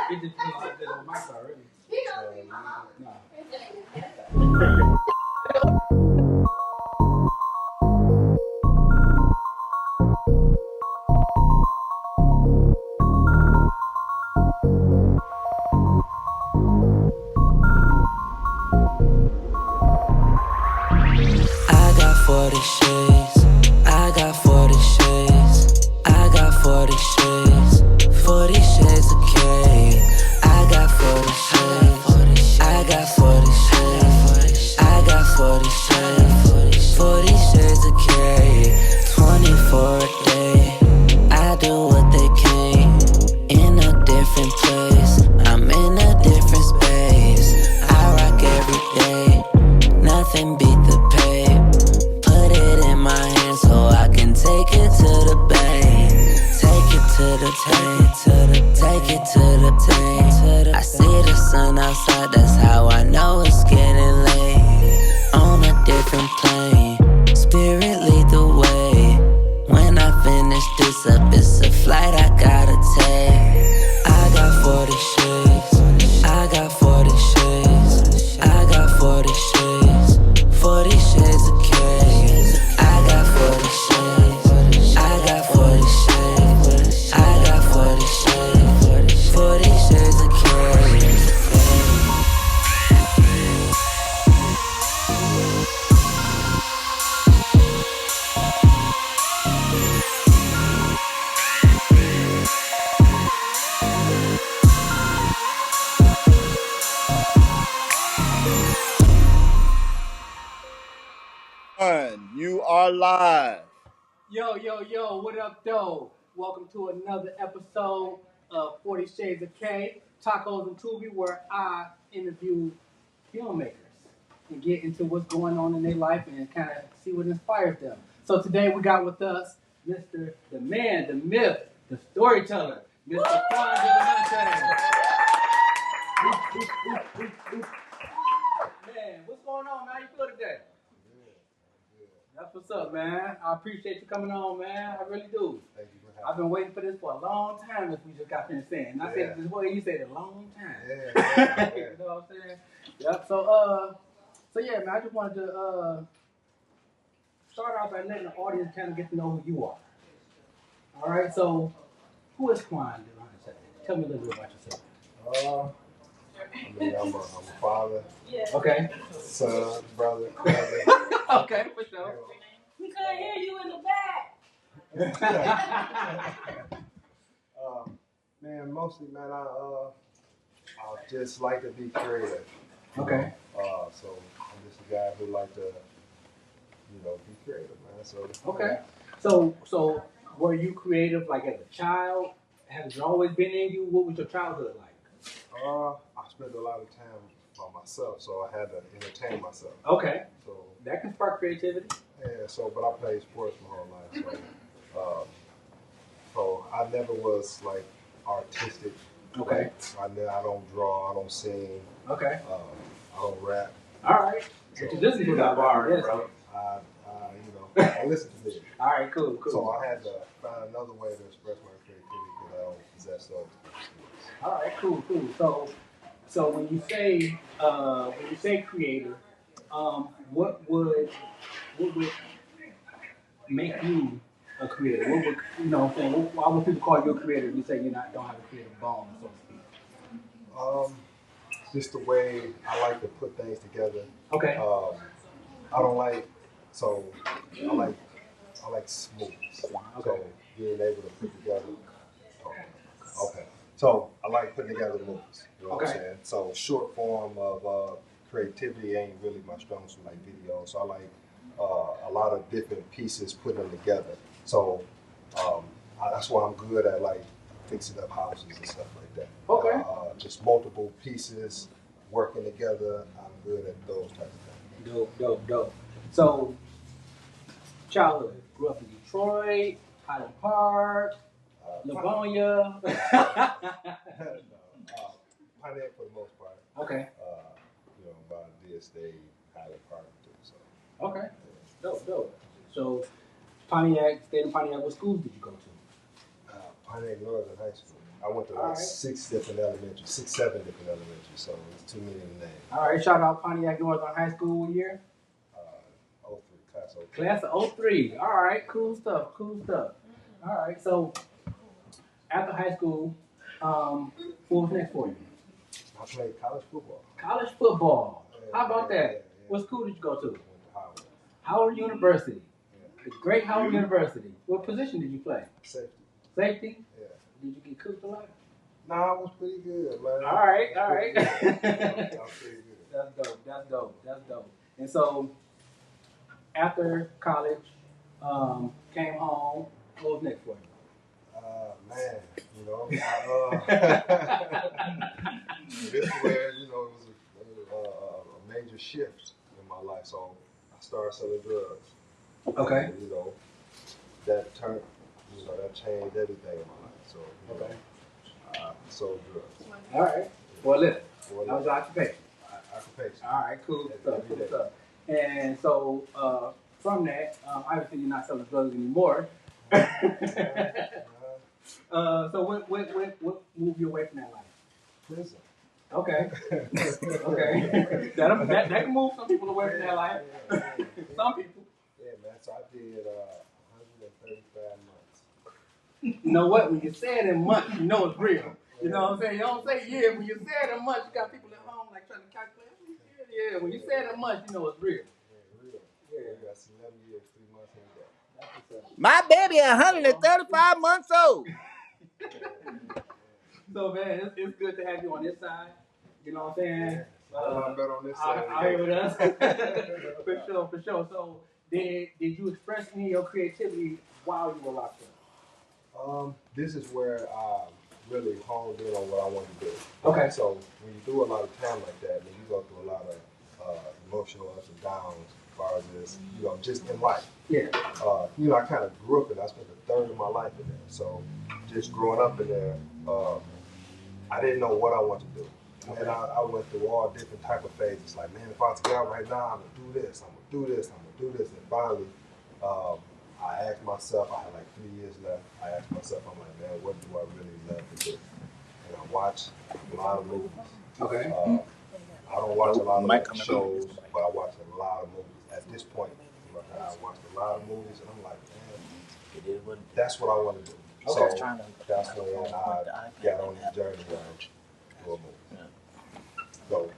It just feels like that on my car already. I got 40 shades, I got 40 shades, I got 40 shades, 40 shades of K. I got 40 shades, I got 40 shades, I got 40 shades, 40 shades of K. 24 a day, I do what they can, in a different place, I'm in a different space, I rock every day, nothing beat the pay. Put it in my hand so I can take it to the bank. Take it to the tank, take it to the tank. I see the sun outside, that's how I know it's getting late. On a different plane, spirit lead the way. When I finish this up, it's a flight I gotta take. I got 40 shades, I got 40 shades, I got 40 shades, 40 shades of K. I got 40 shades, I got 40 shades, I got 40 shades, 40 shades of K. You are live. Yo, what up, though? Welcome to another episode of 40 Shades of K, Tacos and Tubi, where I interview filmmakers and get into what's going on in their life and kind of see what inspires them. So today we got with us Mr. The Man, the Myth, the Storyteller, Mr. Quan Dillahunty. Man, what's going on, man? How you feel today? That's what's up, man. I appreciate you coming on, man. I really do. Thank you for having me. I've been waiting for this for a long time, as we just got finished saying. And I said this way, you said a long time. Yeah. You know what I'm saying? Yep. So yeah, man, I just wanted to start off by letting the audience kind of get to know who you are. All right. So, who is Quan Dillahunty? Tell me a little bit about yourself. I'm a father, Okay. son, brother, cousin. Okay, for sure. We couldn't hear you in the back. Man, mostly, man, I just like to be creative. Okay. So I'm just a guy who like to, be creative, man. So Okay. So were you creative like as a child? Has it always been in you? What was your childhood like? I spent a lot of time by myself, so I had to entertain myself. Okay. So That can spark creativity. yeah, but I played sports my whole life, so I never was like artistic. Okay. I don't draw, I don't sing, Okay. I don't rap. All right. But you listen to that bar, yes. I listen to music. All right, cool. So I had to find another way to express my creativity because I don't possess those skills. All right, cool. So when you say creator, what would make you a creator? What would what I'm saying? Why would people call you a creator if you say don't have a creative bone, so to speak? Just the way I like to put things together. Okay. I don't like I like smooth. Okay. So being able to put together. Okay. So I like putting together movies. You know what I'm saying? So short form of creativity ain't really my strong suit like video. So I like a lot of different pieces, putting them together. So that's why I'm good at like fixing up houses and stuff like that. Okay. Just multiple pieces working together. I'm good at those types of things. Dope. So childhood, grew up in Detroit, Highland Park, Livonia. Pontiac for the most part. Okay. By Deer State, Highland Park too. So. Okay. Dope. So, Pontiac, stayed in Pontiac. What schools did you go to? Pontiac Northern High School. I went to like Alright. 7 different elementaries, so it's too many to name. All right, shout out Pontiac Northern High School. What year? 03, class 03. Class of 03. All right, cool stuff. All right, so after high school, what was next for you? I played college football. College football. Yeah, How about yeah, that? yeah. What school did you go to? Went to Howard. Howard University. Yeah. The great Howard University. What position did you play? Safety. Safety? Yeah. Did you get cooked a lot? Nah, I was pretty good, man. All right. I was pretty good. That's dope. And so, after college, came home. What was next for you? Man, this is where, it was a major shift in my life. So I started selling drugs. Okay. And, that changed everything in my life. So, I sold drugs. All right. Well, listen. For That was your occupation. occupation. All right. Cool stuff. And so, from that, obviously you're not selling drugs anymore. So what moved you away from that life? Prison. Okay. That can move some people away from that life. Some people. Yeah, man. So I did 135 months. You know what? When you say it in months, you know it's real. You know what I'm saying? You don't say years. When you say it in months, you got people at home like trying to calculate. Yeah. When you say it in months, you know it's real. Yeah, real. Yeah. We got 11 years, 3 months in there. That's what's up. My baby 135 months old. So man, it's good to have you on this side. You know what I'm saying? I'm better on this side. I hear with us. For sure. So did you express any of your creativity while you were locked up? This is where I really honed in on what I want to do. Okay. So when you do a lot of time like that, then you go through a lot of emotional ups and downs as far as this, just in life. Yeah. I kind of grew up and I spent a third of my life in there. So just growing up in there, I didn't know what I wanted to do. Okay. And I went through all different type of phases. Like, man, if I was to get out right now, I'm going to do this, I'm going to do this, I'm going to do this. And finally, I asked myself, I had like 3 years left. I asked myself, I'm like, man, what do I really love to do? And I watch a lot of movies. Okay. I don't watch a lot of shows, but I watch a lot of movies. At this point, I watched a lot of movies, and I'm like, man, that's what I want to do. Okay. So that's when I got on this journey to a movie. So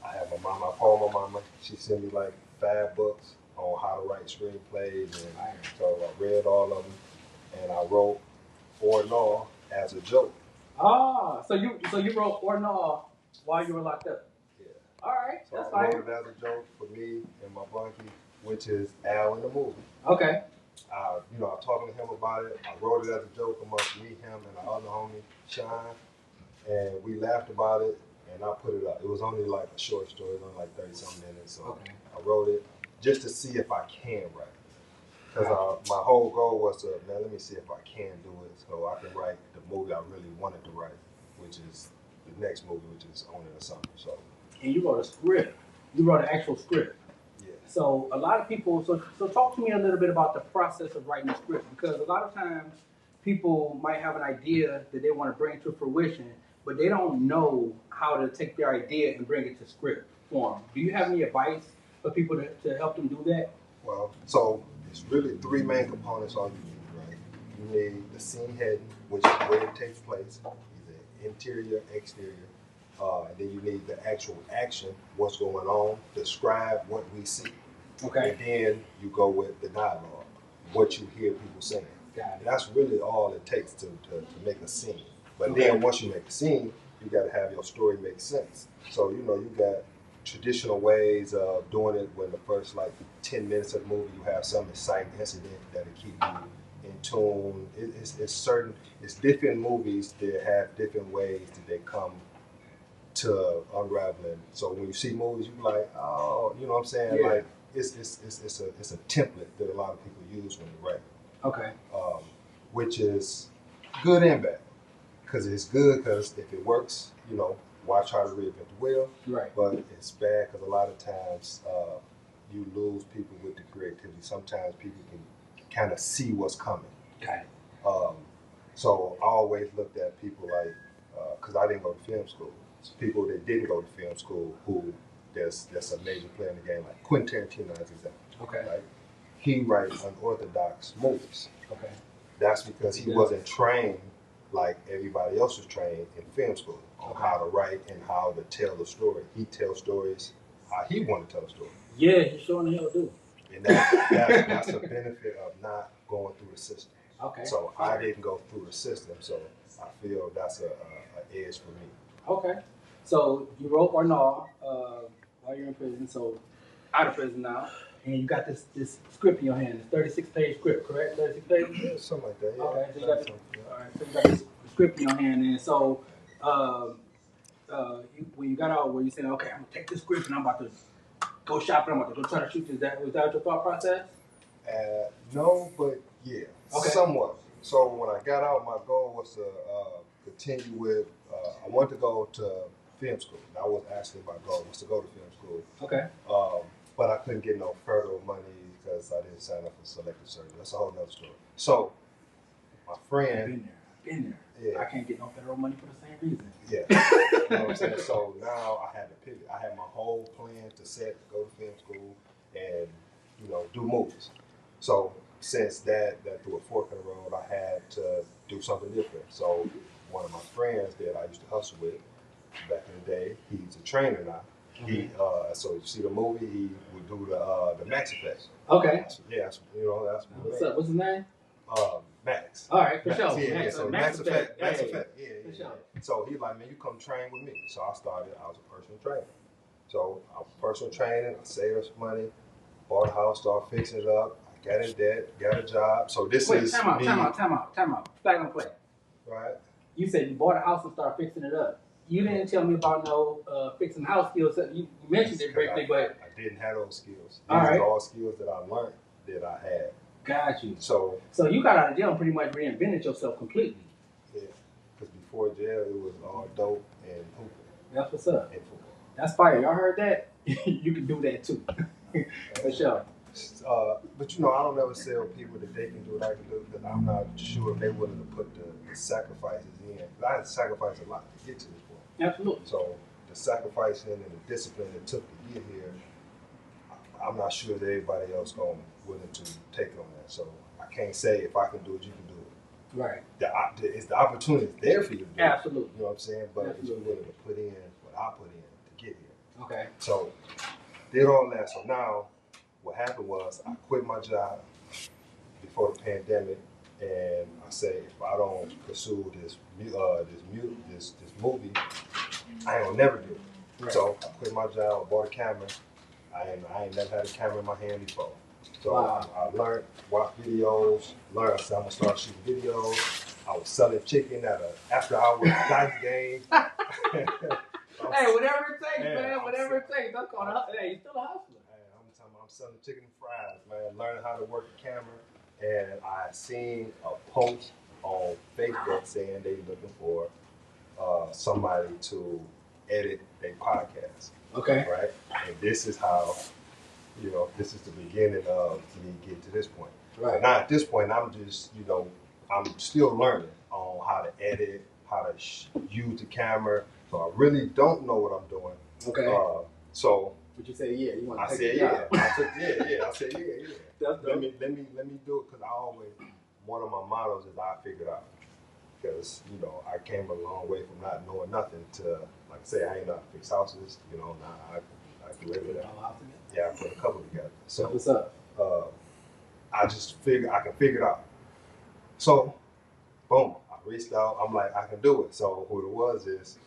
I have my mama, I called my mama. She sent me like 5 books on how to write screenplays, and so I read all of them, and I wrote Or Law as a joke. So you wrote Or No while you were locked up. Yeah. All right, So that's I fine. wrote it as a joke for me and my bunkie, which is Al in the movie. Okay. I talked to him about it. I wrote it as a joke amongst me, him, and the other homie, Sean, and we laughed about it, and I put it up. It was only like a short story, it was only like 30-something minutes, so Okay. I wrote it just to see if I can write it. Because my whole goal was to, let me see if I can do it so I can write the movie I really wanted to write, which is the next movie, which is On in the Summer. So, And you wrote a script. You wrote an actual script. yeah. So a lot of people, so talk to me a little bit about the process of writing a script, because a lot of times people might have an idea that they want to bring to fruition, but they don't know how to take their idea and bring it to script form. Do you have any advice for people to help them do that? Well, so it's really 3 main components all you need, right? You need the scene heading, which is where it takes place, either interior, exterior. And then you need the actual action, what's going on, describe what we see. Okay. And then you go with the dialogue, what you hear people saying. Got And it. that's really all it takes to make a scene. But Okay. then once you make a scene, you got to have your story make sense. So, you got traditional ways of doing it when the first like 10 minutes of the movie, you have some exciting incident that'll keep you in tune. It's different movies that have different ways that they come to unraveling. So when you see movies, you be like, oh, you know what I'm saying? Yeah. Like it's a template that a lot of people use when they write, Okay. which is good and bad. Because it's good because if it works, why try to reinvent the wheel? Right. But it's bad because a lot of times you lose people with the creativity sometimes people can kind of see what's coming. Okay. So I always looked at people like, because I didn't go to film school. So people that didn't go to film school who that's a major player in the game, like Quentin Tarantino as an example. Okay. Right? He writes unorthodox movies. Okay. That's because he wasn't trained like everybody else was trained in film school on how to write and how to tell a story. He tells stories how he wanted to tell a story. Yeah, he sure in the hell do. And that's a benefit of not going through the system. Okay. So I didn't go through the system, so I feel that's a edge for me. Okay. So you wrote or no while you're in prison, so out of prison now, and you got this script in your hand, this 36-page script, correct? 36 pages? Yeah, something like that, yeah. Okay, so you got all right, so you got this script in your hand, and so when you got out, where you saying, okay, I'm gonna take this script and I'm about to go shopping, I'm about to go try to shoot this. Was that your thought process? No, but yeah, somewhat. So when I got out, my goal was to continue with. I wanted to go to film school. That was actually my goal, was to go to film school. Okay. But I couldn't get no federal money because I didn't sign up for selective service. That's a whole nother story. So my friend, been there. Yeah. I can't get no federal money for the same reason. Yeah. You know what I'm saying? So now I had to pivot. I had my whole plan to set to go to film school and, do movies. So since that threw a fork in the road, I had to do something different. So one of my friends that I used to hustle with back in the day, he's a trainer now. He so you see the movie, he would do the Max effects. Okay. That's what's up? What's his name? Max. All right, for Max, sure. Yeah, so Max effect. Yeah. For sure. So he's like, man, you come train with me. So I was a personal trainer. So I was personal training, I saved up some money, bought a house, started fixing it up, I got in debt, got a job. So this is time out. Back on play. Right. You said you bought a house and started fixing it up. You didn't tell me about no fixing house skills. You mentioned it briefly, but I didn't have those skills. These are all skills that I learned that I had. Got you. So you got out of jail and pretty much reinvented yourself completely. Yeah, because before jail it was all dope and hooping. That's what's up. And football. That's fire. Y'all heard that? You can do that too. For sure. But I don't ever tell people that they can do what I can do because I'm not sure if they're willing to put the sacrifices in. Because I had to sacrifice a lot to get to this point. Absolutely. So the sacrificing and the discipline it took to get here, I'm not sure that everybody else willing to take it on that. So I can't say if I can do it, you can do it. Right. The opportunity is there for you to do Absolutely. it. You know what I'm saying? But if you're willing to put in what I put in to get here. Okay. So did all that. So now what happened was I quit my job before the pandemic, and I said if I don't pursue this movie, I ain't gonna never do it. Right. So I quit my job, I bought a camera. I ain't never had a camera in my hand before. So I learned, watched videos, I said I'm gonna start shooting videos. I was selling chicken at an after-hours dice game. Hey, whatever it takes, man. Whatever it takes. That's called a hustler. Hey, you're still a hustler. I'm selling chicken and fries, man. Learning how to work the camera. And I seen a post on Facebook saying they looking for somebody to edit their podcast. Okay. Right? And this is how, this is the beginning of me getting to this point. Right. Now at this point, I'm just, I'm still learning on how to edit, how to use the camera. So I really don't know what I'm doing. Okay. So. But you say yeah. You want to I take said it yeah. out. I said yeah. I said yeah. Let me do it because I always, one of my mottos is I figured out. Because I came a long way from not knowing nothing to, like I say, I ain't know how to fix houses. Now I can live with that. Yeah, I put a couple together. So what's up? I just figured I can figure it out. So, boom, I reached out. I'm like, I can do it. So who it was is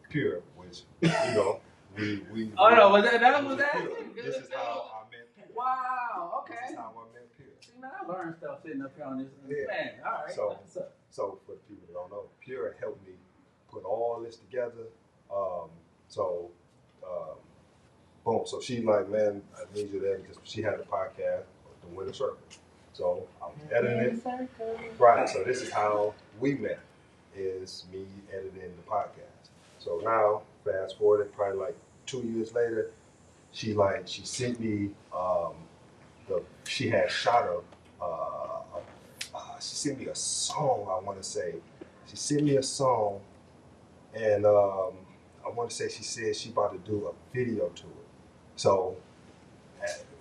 Pure, which we. Oh no, was that Pure. This is how I met Pure. Wow. Okay. This is how I met Pure. See, man, I learned stuff sitting up here on this. Yeah. Man, all right. So for the people that don't know, Pure helped me put all this together. Boom. So she like, man, I need you to edit this. She had a podcast, The Winner Circle. So I was editing it. Right. So this is how we met, is me editing the podcast. So now, fast forward, probably like 2 years later, she sent me she had shot she sent me a song. I want to say she sent me a song, and I want to say she said she about to do a video to it. So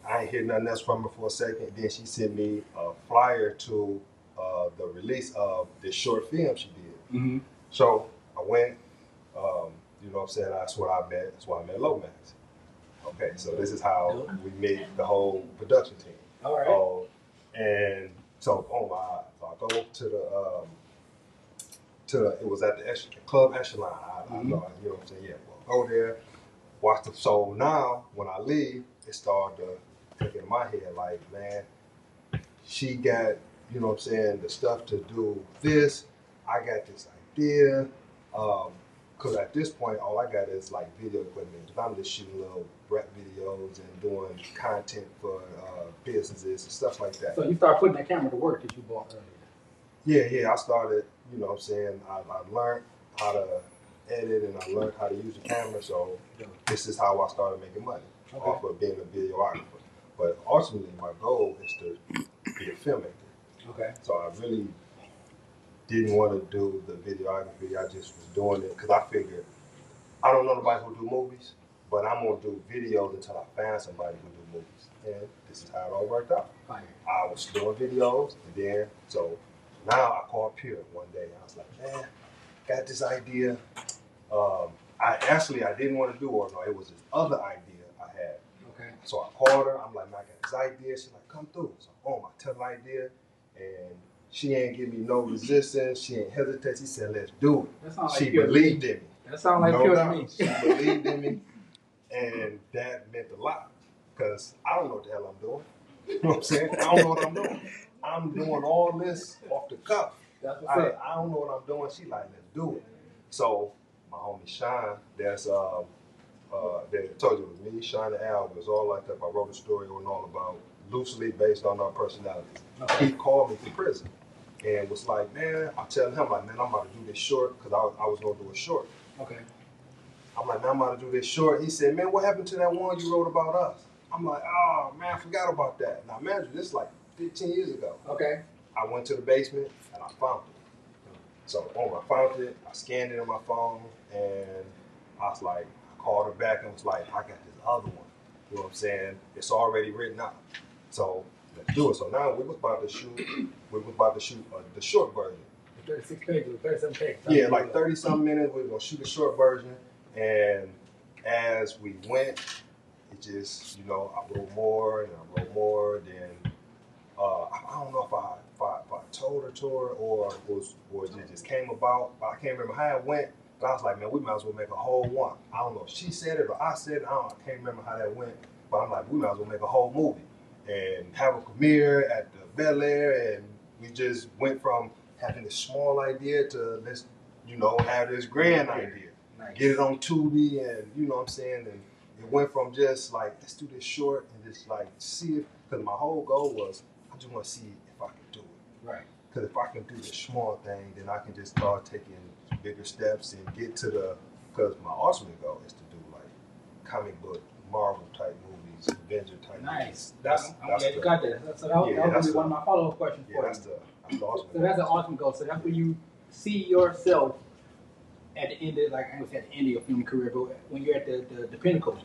I ain't hear nothing else from her for a second. Then she sent me a flyer to the release of this short film she did. Mm-hmm. So I went. You know what I'm saying? That's where I met. That's why I met Lomax. Okay, so this is how we met the whole production team. All right. And so, so I go to the, it was at the Club Echelon. I know, you know what I'm saying? Yeah, well, go there, watch the. So now, when I leave, it started to click in my head, like, man, she got, you know what I'm saying, the stuff to do this. I got this idea. Because at this point, all I got is like video equipment. I'm just shooting little rap videos and doing content for businesses and stuff like that. So you start putting that camera to work that you bought earlier. Yeah. I started, you know what I'm saying, I learned how to edit and I learned how to use the camera. So this is how I started making money off of being a videographer. But ultimately, my goal is to be a filmmaker. Okay. So I really didn't want to do the videography. I just was doing it because I figured I don't know nobody who do movies, but I'm gonna do videos until I find somebody who do movies. And this is how it all worked out. Fire. I was doing videos, and then so now I called Pierre one day. I was like, man, got this idea. I didn't want to do it. No, it was this other idea I had. Okay. So I called her. I'm like, man, I got this idea. She's like, come through. So I tell her idea, and she ain't give me no resistance. She ain't hesitate. She said, let's do it. Like she believed in me. That sounds like pure to me. She believed in me, and that meant a lot because I don't know what the hell I'm doing. You know what I'm saying? I don't know what I'm doing. I'm doing all this off the cuff. That's I don't know what I'm doing. She like, let's do it. So my homie Sean, that's they told you it was me, Sean, and Al. It was all like that. I wrote a story on all about loosely based on our personalities. Okay. He called me from prison and was like, man, I'm telling him like, man, I'm about to do this short because I was gonna do a short. Okay. I'm like, man, I'm about to do this short. He said, man, what happened to that one you wrote about us? I'm like, oh man, I forgot about that. Now imagine this like 15 years ago. Okay. I went to the basement and I found it. So I found it, I scanned it on my phone, and I was like, I called her back and was like, I got this other one. You know what I'm saying? It's already written out. So let's do it. So now we was about to shoot the short version. 36 pages, 37 pages. Yeah, like 30-something minutes. We were gonna shoot a short version, and as we went, it just, you know, I wrote more and I wrote more. Then I don't know if I told her or it just came about. But I can't remember how it went. But I was like, man, we might as well make a whole one. I don't know if she said it or I said it. I can't remember how that went. But I'm like, we might as well make a whole movie and have a premiere at the Bel Air, and we just went from having this small idea to let's, you know, have this grand idea. Nice. Get it on Tubi, and you know what I'm saying, and it went from just like, let's do this short and just like see if, because my whole goal was I just want to see if I can do it. Right. Because if I can do this small thing, then I can just start taking bigger steps and get to the, because my ultimate goal is to do like comic book, Marvel type movies, Avenger type Nice. movies. I'm glad you got that. So that was one of my follow-up questions for you. That's the ultimate. So that's an awesome goal. So that's where you see yourself at the end of, like I was at the end of your film career, but when you're at the pinnacle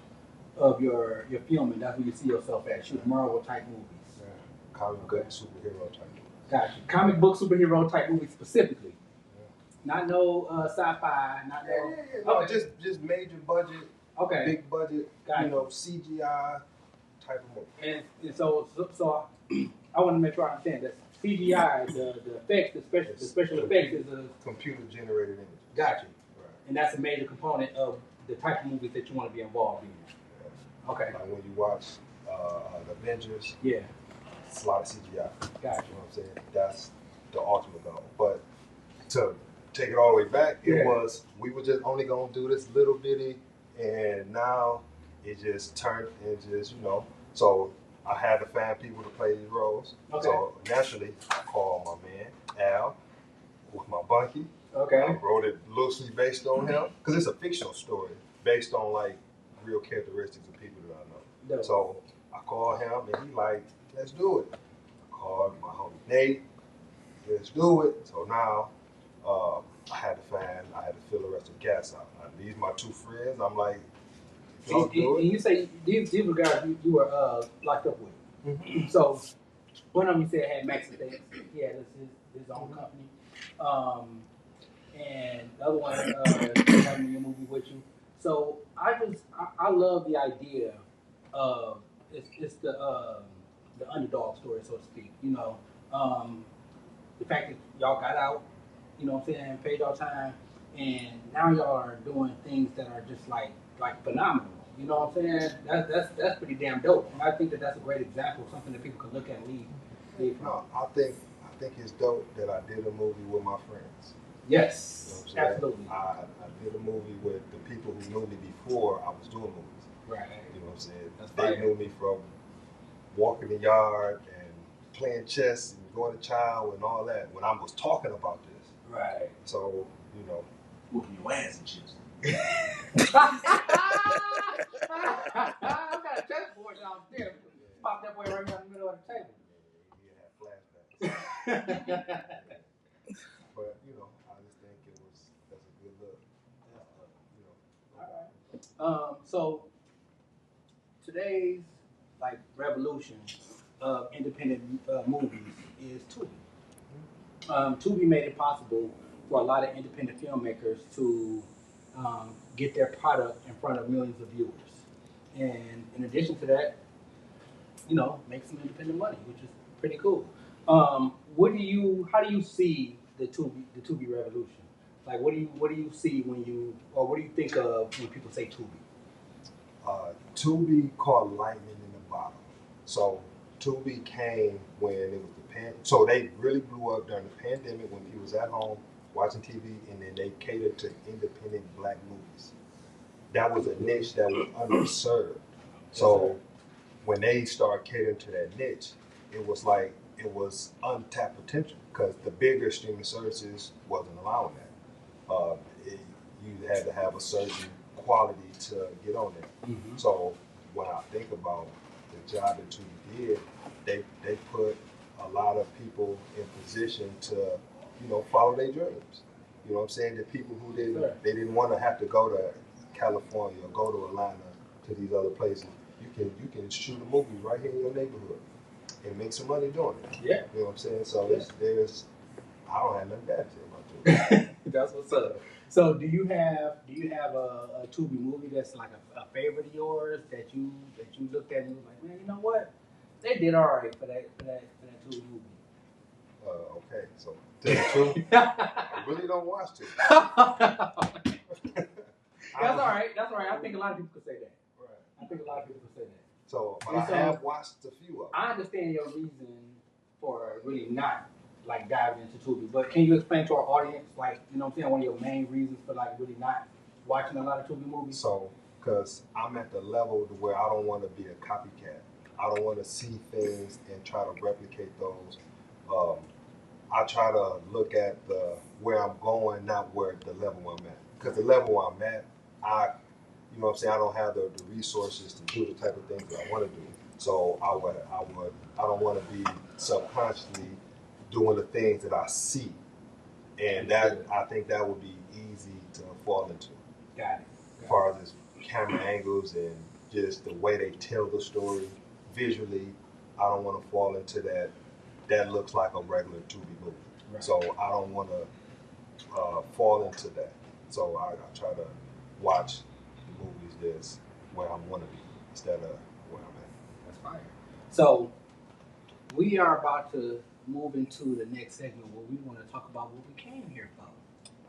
of your filming, that's where you see yourself at, shooting Marvel type movies. Yeah. Comic book, superhero type movies. Gotcha. Comic book superhero type movies specifically. Yeah. Not no sci-fi, not no. Yeah. No, okay. just major budget. Okay. Big budget. Gotcha. You know, CGI type of movie. And so I want to make sure I understand that CGI, the effects, the special effects is a computer generated image. Gotcha. Right. And that's a major component of the type of movies that you want to be involved in. Yeah. Okay. Like when you watch the Avengers. Yeah. It's a lot of CGI. Gotcha. You know what I'm saying? That's the ultimate goal. But to take it all the way back, it was, we were just only going to do this little bitty, and now it just turned into just, you know, so I had to find people to play these roles. Okay. So naturally, I called my man, Al, with my bunkie. Okay. I wrote it loosely based on him, because it's a fictional story based on like real characteristics of people that I know. Dope. So I called him, and he like, let's do it. I called my homie Nate, let's do it. So now I had to fill the rest of the gas out. These my two friends. I'm like, y'all do it. And you say these were guys you were locked up with. Mm-hmm. So one of them you said had Max Effects. He had his own company. And the other one having a movie with you. So I love the idea of it's the underdog story, so to speak. You know, the fact that y'all got out, you know what I'm saying, paid y'all time, and now y'all are doing things that are just like phenomenal. You know what I'm saying? That's pretty damn dope. And I think that's a great example, something that people can look at and leave from. No, I think it's dope that I did a movie with my friends. Yes, You know what I'm absolutely. I did a movie with the people who knew me before I was doing movies. Right. You know what I'm saying? That's They fire. knew me from walking the yard and playing chess and going to chow and all that when I was talking about this. Right. So, you know. Whooping your ass and shit. I got a chessboard downstairs. Pop that boy right down the middle of the table. He had flashbacks. But, you know, I just think that's a good look. You know. All right. So today's like revolution of independent movies is Tubi. Tubi made it possible for a lot of independent filmmakers to get their product in front of millions of viewers, and in addition to that, you know, make some independent money, which is pretty cool. How do you see the Tubi revolution? Like, what do you see what do you think of when people say Tubi? Tubi caught lightning in the bottle. So Tubi came when it was so they really blew up during the pandemic when people was at home watching TV, and then they catered to independent black movies. That was a niche that was underserved. So when they started catering to that niche, it was untapped potential because the bigger streaming services wasn't allowing that. You had to have a certain quality to get on there. Mm-hmm. So when I think about the job that Tubi did, they put a lot of people in position to, you know, follow their dreams. You know what I'm saying? The people who didn't want to have to go to California or go to Atlanta to these other places. You can shoot a movie right here in your neighborhood and make some money doing it. Yeah. You know what I'm saying? So I don't have nothing bad to say about Tubi. That's what's up. So do you have a Tubi movie that's like a favorite of yours that you looked at and you was like, man, you know what? They did all right for that Tubi movie. Okay, so tell the truth, I really don't watch Tubi. That's all right. I think a lot of people could say that. Right. I think a lot of people could say that. So, but I have watched a few of them. I understand your reason for really not like diving into Tubi, but can you explain to our audience, like, you know what I'm saying, one of your main reasons for like really not watching a lot of Tubi movies? So, because I'm at the level to where I don't want to be a copycat. I don't want to see things and try to replicate those. I try to look at where I'm going, not where the level I'm at. Because the level I'm at, you know what I'm saying, I don't have the resources to do the type of things that I want to do. So I don't want to be subconsciously doing the things that I see. And I think that would be easy to fall into. Got it. As far as camera angles and just the way they tell the story visually, I don't want to fall into that. That looks like a regular Tubi movie. Right. So I don't want to fall into that. So I try to watch the movies that's where I want to be instead of where I'm at. That's fire. So we are about to move into the next segment where we want to talk about what we came here for.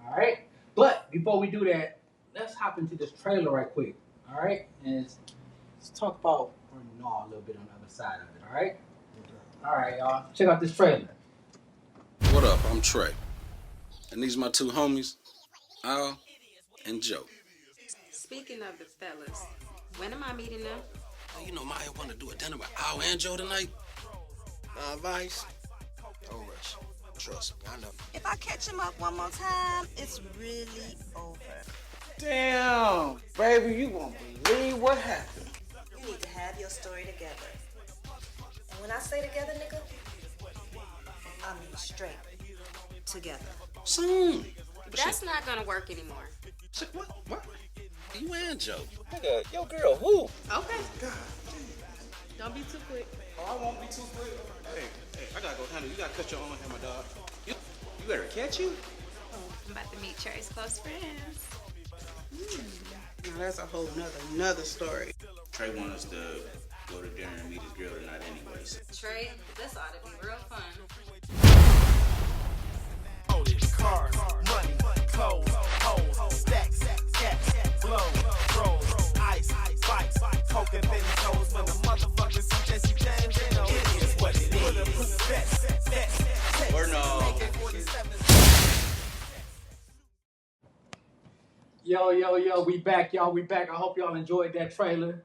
All right? But before we do that, let's hop into this trailer right quick. All right? And let's talk about or gnaw a little bit on the other side of it. All right? All right, y'all. Check out this trailer. What up? I'm Trey. And these my two homies, Al and Joe. Speaking of the fellas, when am I meeting them? Oh, you know Maya want to do a dinner with Al and Joe tonight? Vice? Oh, rush. Trust me, I know. If I catch him up one more time, it's really over. Damn, baby, you won't believe what happened. You need to have your story together. And when I say together, nigga, I mean straight together. Soon. That's not gonna work anymore. Shit, what? You and Joe. Nigga, your girl, who? Okay. Don't be too quick. Oh, I won't be too quick. Hey, I gotta go handle. You gotta cut your own hair, my dog. You better catch you. I'm about to meet Trey's close friends. Now that's a whole another story. Trey wants us to go to dinner and meet his girl tonight anyways. Trey, this ought to be real fun. Cars, money, clothes, hoes, stacks, cash, blow, rolls, ice, bikes, coke and baby toes. When the motherfuckers see Jesse James, they know it is what it is. Or no. Yo, we back, y'all. We back. I hope y'all enjoyed that trailer.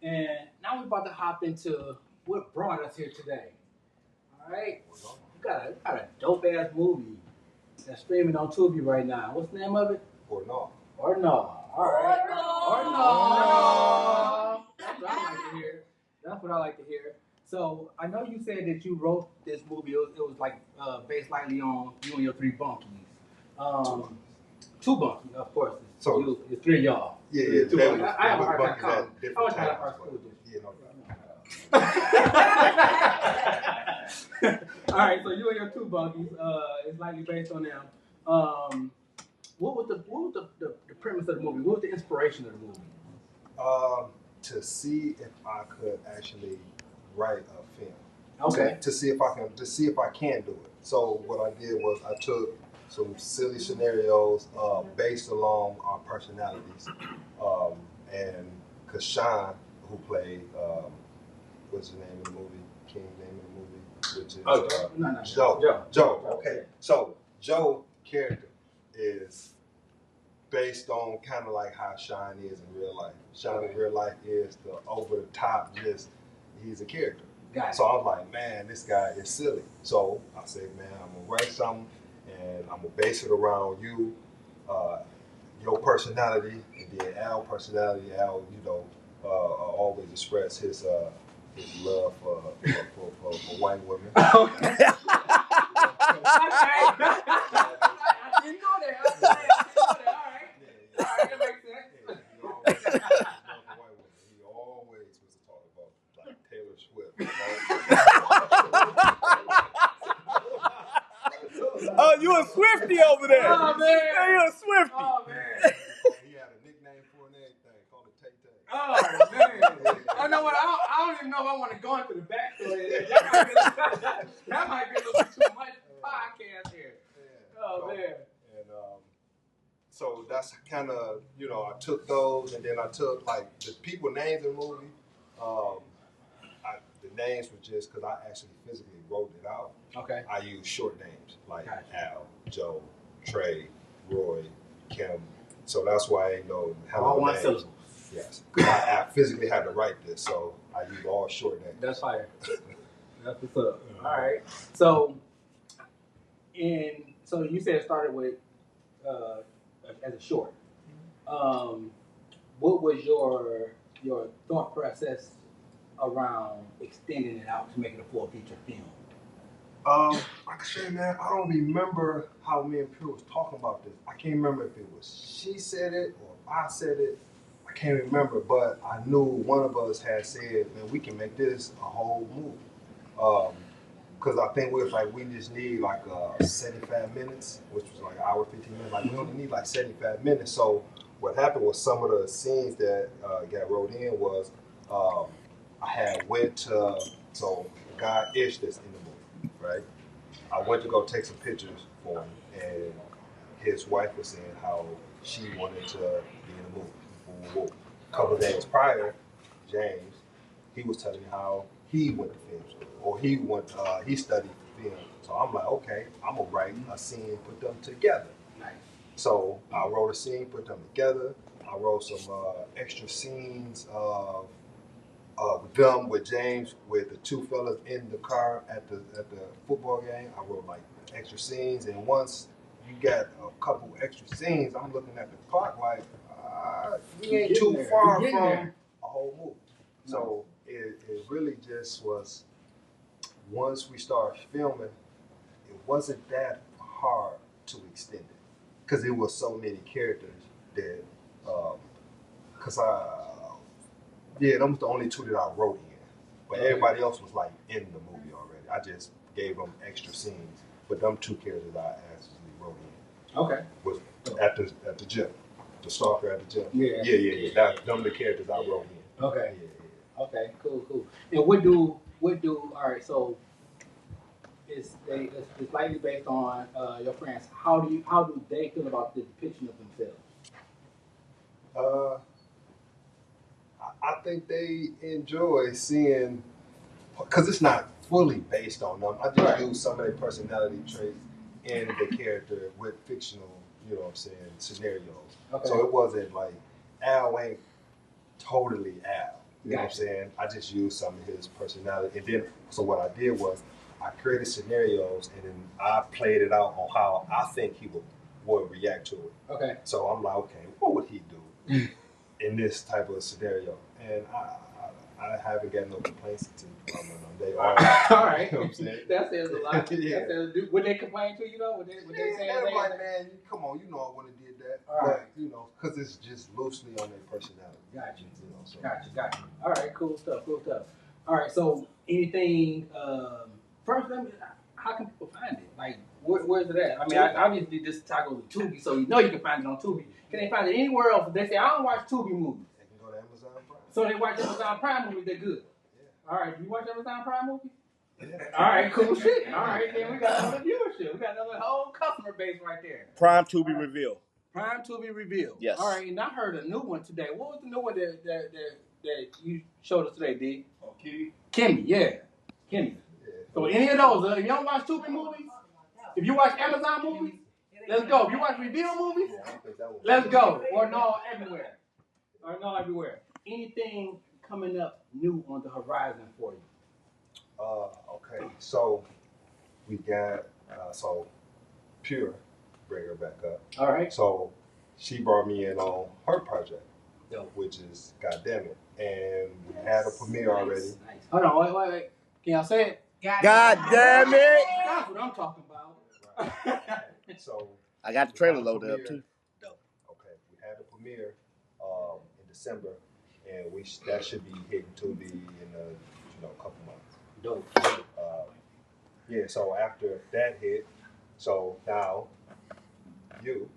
And now we're about to hop into what brought us here today. All right? We got a dope-ass movie that's streaming on Tubi right now. What's the name of it? Or no. Or no. All right. Or no. That's what I like to hear. That's what I like to hear. So I know you said that you wrote this movie. It was like based lightly on you and your three bunkies. Two bunkies, of course. So it's three of y'all. Yeah. Two bunkies. I have a hard time counting. I went to our school. All right, so you and your two bunkies. It's likely based on them. What was the premise of the movie? What was the inspiration of the movie? To see if I could actually write a film. Okay. To see if I can do it. So what I did was I took some silly scenarios based along our personalities, and Kashan, who played what's the name of the movie? King's name of the movie, which is Joe. Okay, so Joe's character is based on kind of like how Shine is in real life. Shine in real life is the over the top, he's a character. So I was like, man, this guy is silly. So I said, man, I'm gonna write something and I'm gonna base it around you, your personality, and then Al's personality. Al, always express his love for white women. I didn't know that. All right, that makes sense. He always was to talk about like Taylor Swift. Oh, you a Swiftie over there. Oh, man. Yeah, you a Swiftie. Oh, man. He had a nickname for it and everything, called it Tay Tay. Oh, man. I know what, I don't even know if I want to go into the backstory. That might be a little bit too much podcast here. Oh, man. And so that's kind of, I took those and then I took like the people names in the movie. The names were just because I actually physically wrote it out. Okay. I use short names like Al, Joe, Trey, Roy, Kim. So that's why I ain't know how all one names. syllable. Yes. I physically had to write this, so I use all short names. That's fire. That's what's up. All right. So you said it started with as a short. What was your thought process around extending it out to make it a full feature film? Like I said, man, I don't remember how me and Pure was talking about this. I can't remember if it was she said it or if I said it. I can't remember, but I knew one of us had said, man, we can make this a whole movie. Because I think we just need like 75 minutes, which was like an hour, 15 minutes. Like we only need like 75 minutes. So what happened was some of the scenes that got wrote in was I had went to, so the guy Ish that's in the movie, right? I went to go take some pictures for him, and his wife was saying how she wanted to be in the movie. A couple of days prior, James, he was telling me how he went to film school, or he studied film. So I'm like, okay, I'm gonna write a scene, put them together. Nice. So I wrote a scene, put them together. I wrote some extra scenes of them with James, with the two fellas in the car at the football game. I wrote like extra scenes, and once you got a couple extra scenes, I'm looking at the clock like, we ain't too far from a whole movie. So it really just was once we started filming, it wasn't that hard to extend it because it was so many characters that, them was the only two that I wrote in, but everybody else was like in the movie already. I just gave them extra scenes, but them two characters I actually wrote in. Okay. Was at the gym, the stalker at the gym. Yeah. Them the characters I wrote in. Okay. Yeah. Okay. Cool. And what do? All right. So it's likely based on your friends. How do they feel about the depiction of themselves? I think they enjoy seeing, because it's not fully based on them. I just use some of their personality traits in the character with fictional, scenarios. Okay. So it wasn't like Al ain't totally Al. You know what I'm saying? I just used some of his personality. And then, so what I did was I created scenarios and then I played it out on how I think he would react to it. Okay. So I'm like, okay, what would he do in this type of scenario? And I haven't got no complaints from them. They are. All right. You know what I'm saying? That says a lot. Yeah. Would they complain to you though? Would they say that? Like, man, come on, I wouldn't have did that. All right. But, because it's just loosely on their personality. Gotcha. Gotcha. All right, cool stuff. All right, so anything, first, how can people find it? Like, where's it at? I mean, obviously this Tacos and Tubi, so you can find it on Tubi. Can they find it anywhere else? If they say, I don't watch Tubi movies. They can go to Amazon Prime. So they watch Amazon Prime movies, they're good. Yeah. All right, do you watch Amazon Prime movies? Yeah. All right, cool shit. All right, then we got another viewership. We got another whole customer base right there. Prime Tubi Reveal. Prime Tubi Reveal. Yes. All right, and I heard a new one today. What was the new one that you showed us today, D? Oh, Kimmy? Kimmy, yeah. Kimmy. Yeah. So any of those, if you don't watch Tubi movies, if you watch Amazon movies, let's go. If you watch Reveal movies, let's go. Or no, everywhere. Anything coming up new on the horizon for you? Okay, so we got, Pure, bring her back up. All right. So she brought me in on her project, which is Goddammit. And we had a premiere already. Nice. Hold on, wait. Can y'all say it? Goddammit! That's what I'm talking about. Right. So I got the trailer loaded up too. Okay, we had a premiere in December, and that should be hitting Tubi in a couple months. Dope. So after that hit, so now you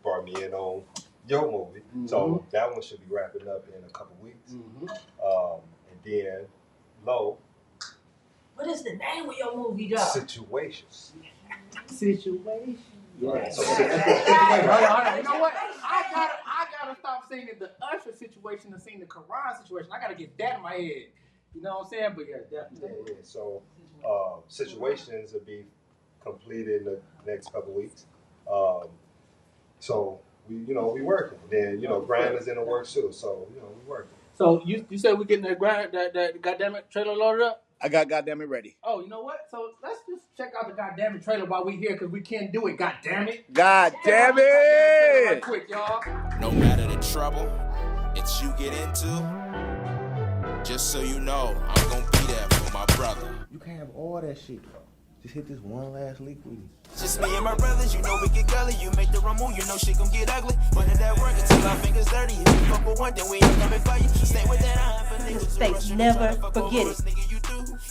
brought me in on your movie. Mm-hmm. So that one should be wrapping up in a couple weeks. Mm-hmm. And then Low. What is the name of your movie, though? Situations. Yeah. So hold on. You know what? I gotta stop singing the Usher situation and sing the Quran situation. I gotta get that in my head. You know what I'm saying? But yeah, definitely. Yeah. So situations will be completed in the next couple weeks. So we working. Then Grind is in the works too. So we working. So you said we getting that Goddammit trailer loaded up? I got Goddammit ready. Oh, you know what? So let's just check out the Goddammit trailer while we here because we can't do it. Goddammit. Goddammit! Right quick, y'all. No matter the trouble, it's you get into. Just so you know, I'm gonna be there for my brother. You can't have all that shit, bro. Just hit this one last leak with me. Just me and my brothers, we get gully. You make the wrong move, shit gon' get ugly. Put in that work until our fingers dirty. If you fuck with one, then we ain't coming for you. Stay with that eye for niggas. States never forget it.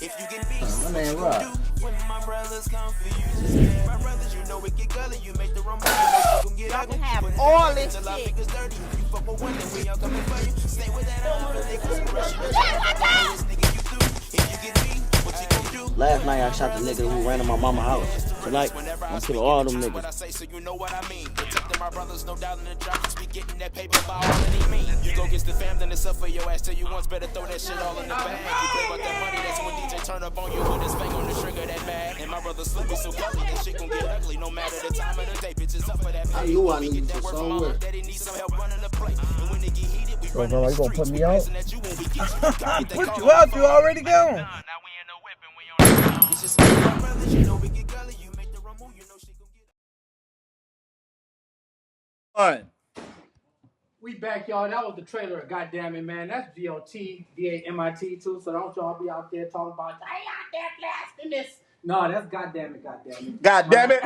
If you get beat, my name Rob. When my brothers come for you, just me and my brothers, we get gully. You make the wrong move, shit gon' get ugly. Have all this shit. If you fuck with one, then we ain't coming for you. Stay with that eye for niggas. If you get beat, what you gon' do? Last night I shot the nigga who ran in my mama's house. Tonight, I'm killing all them niggas. So you know what I mean. Protecting my brothers, no doubt in the drops. We getting that paper by all that he mean. You go get the fam, then it's up for your ass. Tell you once, better throw that shit all in the bag. You play about that money, that's when DJ turn up on you with his finger on the trigger that bad. And my brother sleeping so gully, that shit gon' get ugly. No matter the time of the day, bitches up for that pay. You want me get that work from my mom, daddy needs some help running the play. And when they get heated, we run bro, you gonna put me out? Put you out, you already gone. Now we ain't no weapon, we on. It's just my brothers, we get gully. You make the wrong move, shit gon' get. One. We back, y'all. That was the trailer of Goddamn It, man. That's GOT, DAMIT too. So don't y'all be out there talking about, I ain't out there blasting this. No, that's Goddamn It, Goddamn It. Goddamn it.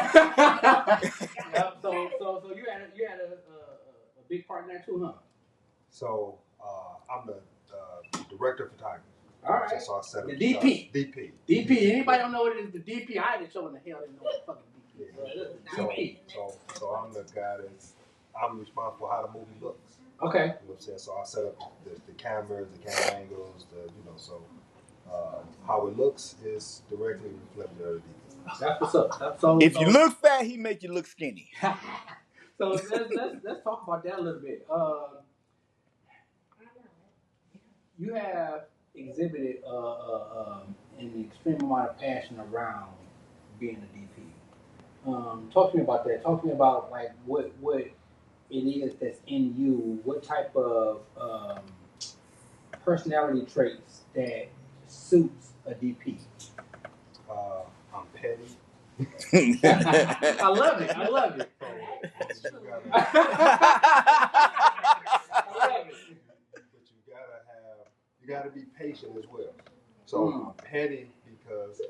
Yep. So you had a big part in that too, huh? So I'm the director of photography. All right. So I set up the DP. DP. Anybody don't know what it is? The DP. I had to show in the hell they know what the fucking DP is. DP. So I'm the guy I'm responsible for how the movie looks. Okay. You know what I'm saying? So I set up the cameras, the camera angles, how it looks is directly reflected on the DP. That's what's up. If you look fat, he make you look skinny. So let's talk about that a little bit. You have exhibited an extreme amount of passion around being a DP. Talk to me about that. Talk to me about like what it is that's in you. What type of personality traits that suits a DP? I'm petty. I love it. I love it. You gotta be patient as well. So I'm petty because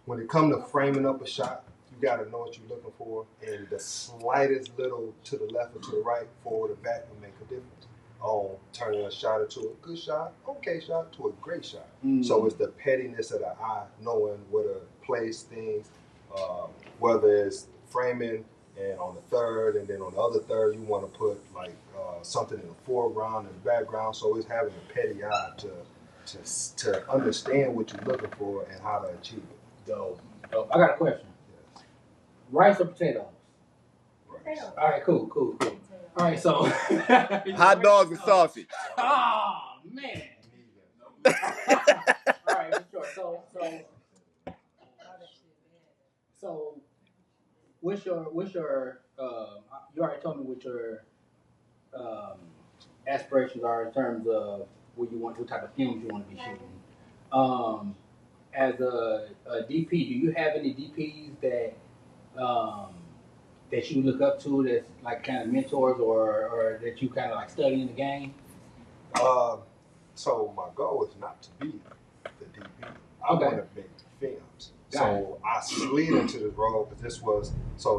when it comes to framing up a shot, you gotta know what you're looking for, and the slightest little to the left or to the right, forward or back will make a difference on turning a shot into a good shot, okay shot, to a great shot. So it's the pettiness of the eye, knowing where to place things, whether it's framing and on the third, and then on the other third you want to put like something in the foreground and the background. So it's having a petty eye to understand what you're looking for and how to achieve it. Dope. I got a question. Yes. Rice or potatoes? Rice. All right, cool. All right, so hot dogs and sausage. Oh man. All right, sure. So what's your you already told me what your aspirations are in terms of what type of films you want to be shooting. As a DP, do you have any DPs that you look up to that's like kind of mentors or that you kind of like study in the game? So my goal is not to be the DP. I want to make films. So I slid into this role because this was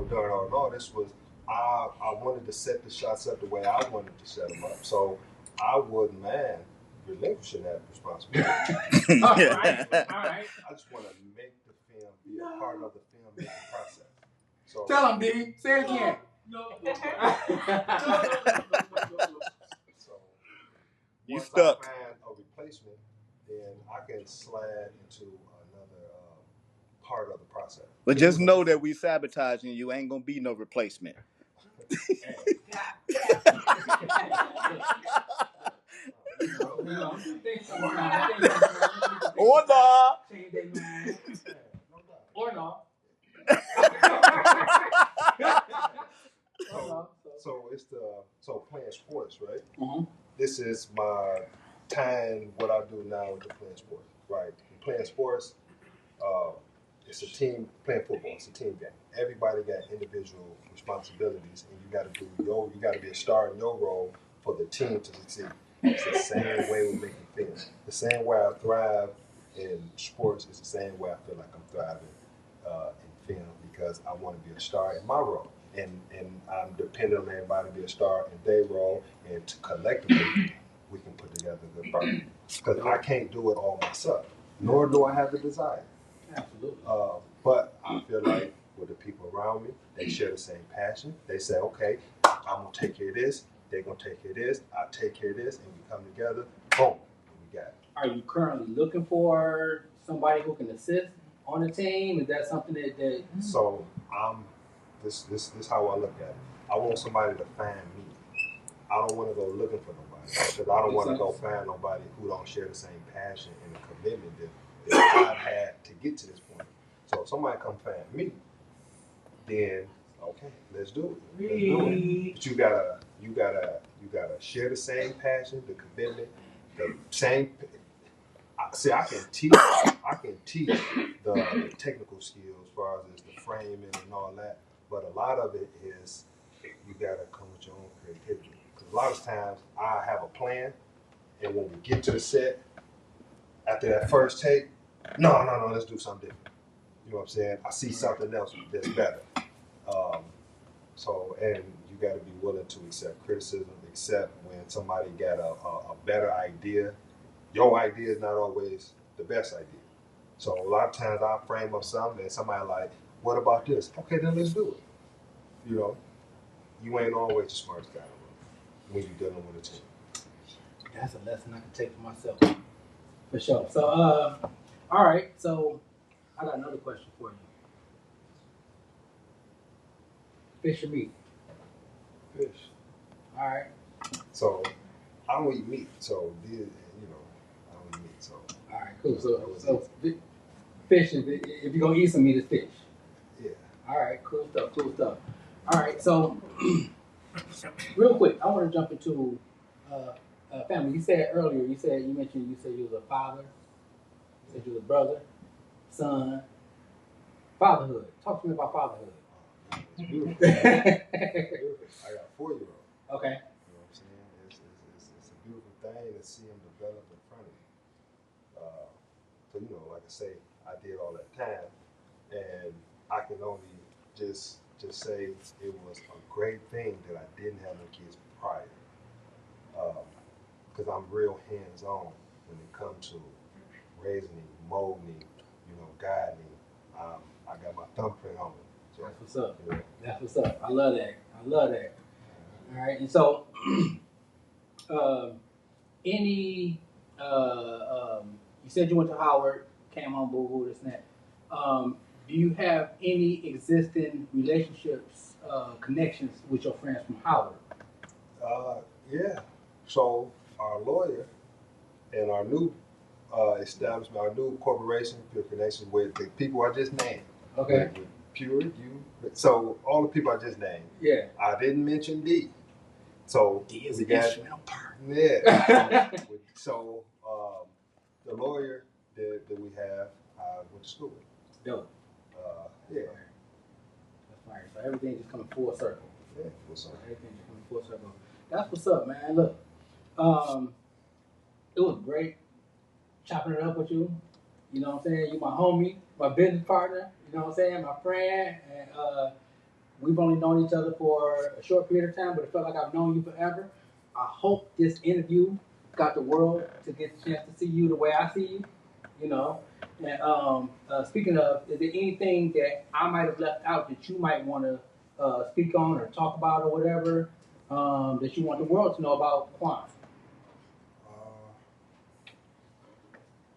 during all this was I wanted to set the shots up the way I wanted to set them up. So I wouldn't mind relinquishing that responsibility. All right. I just want to make the film be a part of the filmmaking process. So tell him, D. Say it again. So you once stuck. I find a replacement, then I can slide into another part of the process. But just know that we sabotaging you. Ain't gonna be no replacement. Or not. Or not. So playing sports, right? Mm-hmm. This is my time. What I do now with the playing sports, right? Playing sports, it's a team. Playing football, it's a team game. Everybody got individual responsibilities, and you got to do you got to be a star in your role for the team to succeed. It's the same way we make films. The same way I thrive in sports is the same way I feel like I'm thriving in film, because I want to be a star in my role. And I'm dependent on everybody to be a star in their role, and to collectively we can put together a good product. Because I can't do it all myself, nor do I have the desire. Absolutely. But I feel like with the people around me, they share the same passion. They say, okay, I'm going to take care of this. They're going to take care of this. I'll take care of this. And we come together. Boom. We got it. Are you currently looking for somebody who can assist on the team? Is that something that So this is how I look at it. I want somebody to find me. I don't want to go looking for nobody, because I don't want to go find nobody who don't share the same passion and the commitment that I've had to get to this point. So if somebody come find me, then okay, let's do it. But you gotta share the same passion, the commitment, the same. See, I can teach the technical skills as far as the framing and all that, but a lot of it is you gotta come with your own creativity. Because a lot of times I have a plan, and when we get to the set, after that first take, no, let's do something different. You know what I'm saying? I see something else that's better. And you got to be willing to accept criticism, accept when somebody got a better idea. Your idea is not always the best idea. So a lot of times I frame up something and somebody like, what about this? Okay, then let's do it. You know, you ain't always the smartest guy in the room when you're dealing with a team. That's a lesson I can take for myself, for sure. So, all right. So, I got another question for you. Fish or meat? Fish. All right. So, I don't eat meat. So, I don't eat meat. So, all right, cool. So fish. If you're gonna eat some meat, it's fish. Yeah. All right. Cool stuff. All right. So, real quick, I want to jump into family. You said earlier. You mentioned you was a father. You said you was a brother, son. Fatherhood. Talk to me about fatherhood. It's beautiful. I got a 4-year-old. Okay. You know what I'm saying? It's a beautiful thing to see him develop in front of you. So, like I say, I did all that time, and I can only just say it was a great thing that I didn't have no kids prior. Because I'm real hands-on when it comes to raising him, molding him, guiding him. I got my thumbprint on it. So, that's what's up. You know. That's what's up. I love that. All right. And so, you said you went to Howard, came home, boo-boo, this and that. Do you have any existing relationships, connections with your friends from Howard? Yeah. So our lawyer and our new establishment, our new corporation, Pure Connection, with the people I just named. Okay. With Pure, so all the people I just named. Yeah. I didn't mention D. So D is an instrumental part. Yeah. So the lawyer that we have, I went to school with. Dope. Yeah. That's fine. So everything just coming full circle. Yeah, full circle. Everything just coming full circle. That's what's up, man. Look, it was great chopping it up with you. You know what I'm saying? You my homie, my business partner. You know what I'm saying? My friend. And we've only known each other for a short period of time, but it felt like I've known you forever. I hope this interview got the world to get a chance to see you the way I see you. You know. And speaking of, is there anything that I might have left out that you might want to speak on or talk about or whatever that you want the world to know about Quan?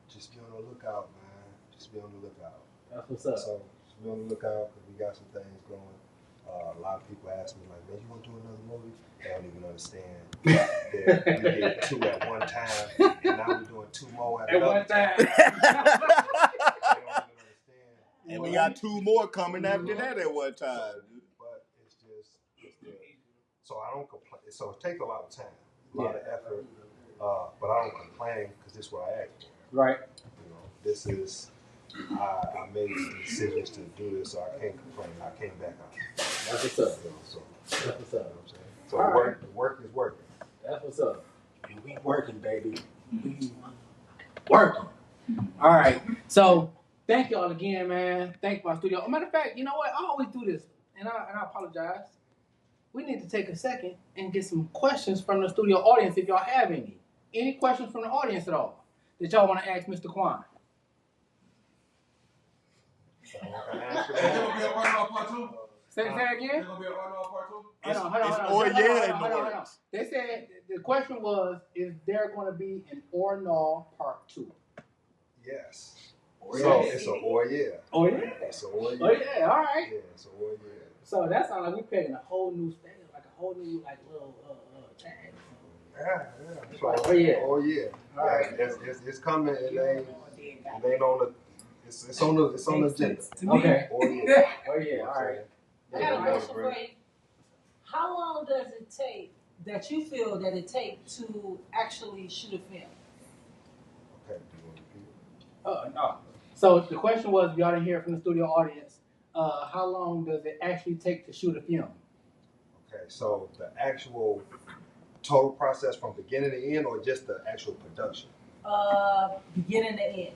Just be on the lookout, man. Just be on the lookout. That's what's up. So just be on the lookout because we got some things going. A lot of people ask me like, man, you want to do another movie? They don't even understand that we did 2 at one time, and now we're doing 2 more at one time. They don't even understand. And we got 2 more coming after that at one time. But it's so I don't complain. So it takes a lot of time, a lot of effort, but I don't complain because this is what I asked for. Right. This is, I made some decisions to do this, so I can't complain. I came back on it. That's what's up. That's what's up. So the work is working. That's what's up. And we working, baby. We working. All right. So thank y'all again, man. Thank my studio. Matter of fact, you know what? I always do this, and I apologize. We need to take a second and get some questions from the studio audience if y'all have any. Any questions from the audience at all that y'all want to ask Mr. Quan? Say it again. Hold on. Hold on. They said the question was, is there going to be an or no part 2? Yes. So it's a or yeah. Oh yeah. It's a or yeah. Oh yeah. All right. Yeah, it's a or yeah. So that sounds like we're creating a whole new stage, like a whole new little tag. Yeah. So, oh yeah. Oh yeah. All right. It's coming. It ain't on the. It's on the agenda. Okay. Oh yeah. Oh yeah. All right. I got a question for you. How long does it take that you feel that it takes to actually shoot a film? Okay. Do you want to repeat it? No. So the question was, y'all didn't hear from the studio audience. How long does it actually take to shoot a film? Okay, so the actual total process from beginning to end, or just the actual production? Beginning to end.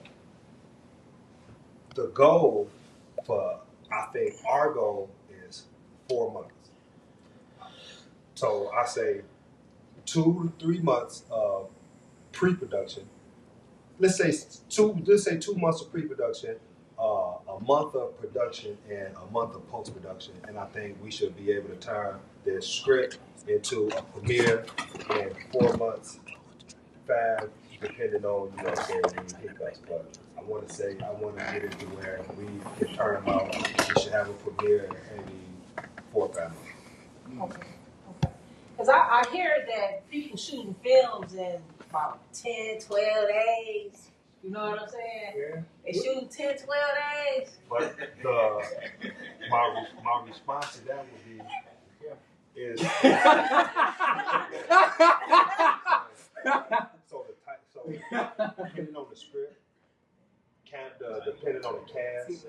The goal I think our goal is 4 months. So I say 2 to 3 months of pre-production. Let's say 2 months of pre-production, a month of production, and a month of post-production. And I think we should be able to turn this script into a premiere in 4 months, 5, depending on any hiccups. But I want to get it to where we can turn them out. We should have a premiere in maybe 4 or 5 months. Okay. Because I hear that people shooting films in about 10, 12 days. You know what I'm saying? Yeah. They shooting 10, 12 days. But my response to that would be is so depending on the script, depending on the cast,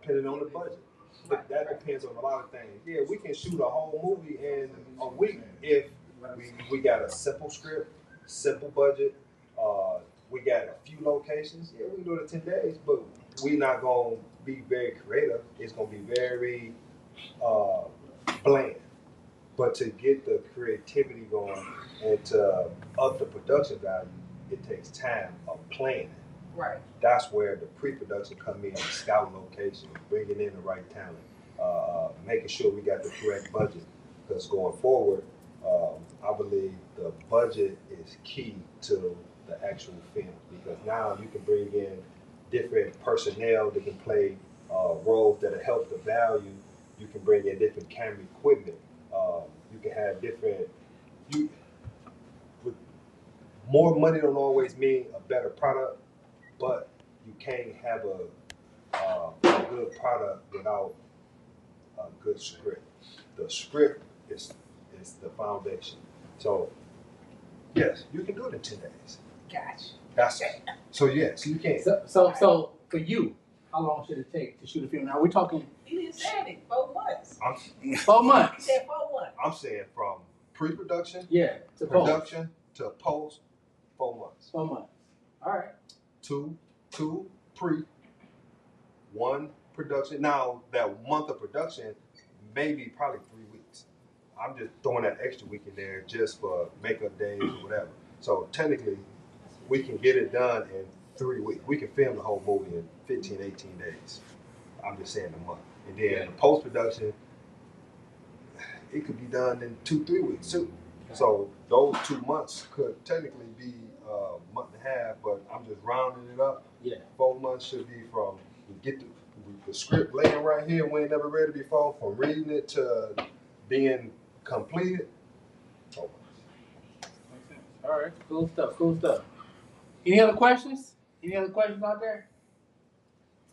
depending on the budget. But that depends on a lot of things. Yeah, we can shoot a whole movie in a week if we got a simple script, simple budget. We got a few locations. Yeah, we can do it in 10 days, but we're not going to be very creative. It's going to be very bland. But to get the creativity going and to up the production value, it takes time of planning. Right. That's where the pre-production come in, scouting location, bringing in the right talent, making sure we got the correct budget. Because going forward, I believe the budget is key to the actual film. Because now you can bring in different personnel that can play roles that help the value. You can bring in different camera equipment. You can have different. More money don't always mean a better product. But you can't have a good product without a good script. The script is the foundation. So, yes, you can do it in 10 days. Gotcha. So yes, you can. So for you, how long should it take to shoot a film? Now we're talking. You didn't say it. 4 months. 4 months. You said 4 months. I'm saying from pre-production, to production to post, 4 months. 4 months. All right. Two pre, 1 production. Now that month of production, maybe probably 3 weeks. I'm just throwing that extra week in there just for makeup days or whatever. So technically, we can get it done in 3 weeks. We can film the whole movie in 15, 18 days. I'm just saying a month. And then the post-production, it could be done in 2-3 weeks too. So those 2 months could technically be a month and a half, but I'm just rounding it up. 4 months should be from we get the script laying right here, we ain't never read it before, from reading it to being completed. 4 months. Makes sense. All right, cool stuff. Any other questions? Any other questions out there?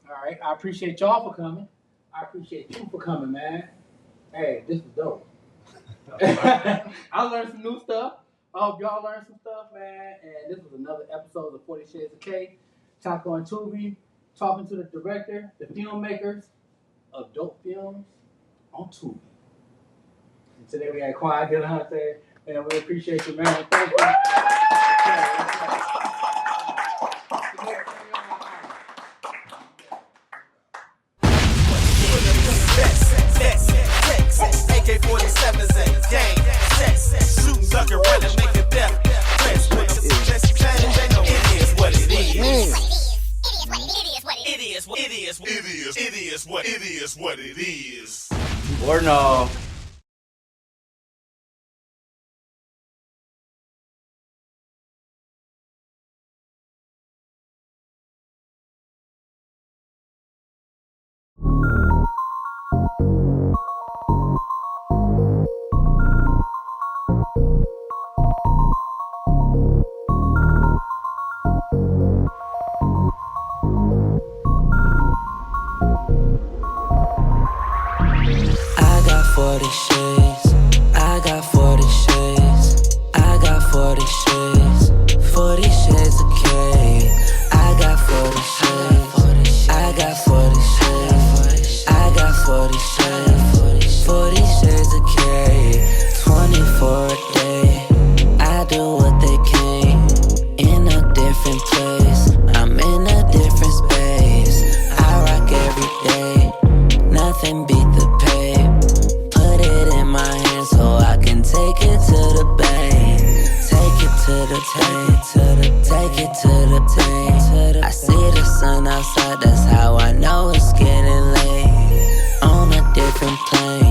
All right, I appreciate y'all for coming. I appreciate you for coming, man. Hey, this was dope. I learned some new stuff. I hope y'all learned some stuff, man. And this was another episode of 40 Shades of K. Tacos and Tubi, talking to the director, the filmmakers of dope films on Tubi. And today we had Quan Dillahunty, and we appreciate you, man. Thank you. AK-47s and gang sets, shooting, ducking, running, making death threats. When the success change, they know it is what it is. It is what it is. Or no. I got 40 shades. I got 40 shades. I got 40 shades. 40 shades of K. I got 40 shades. I got 40 shades. I got 40 shades. 40 shades of K. same.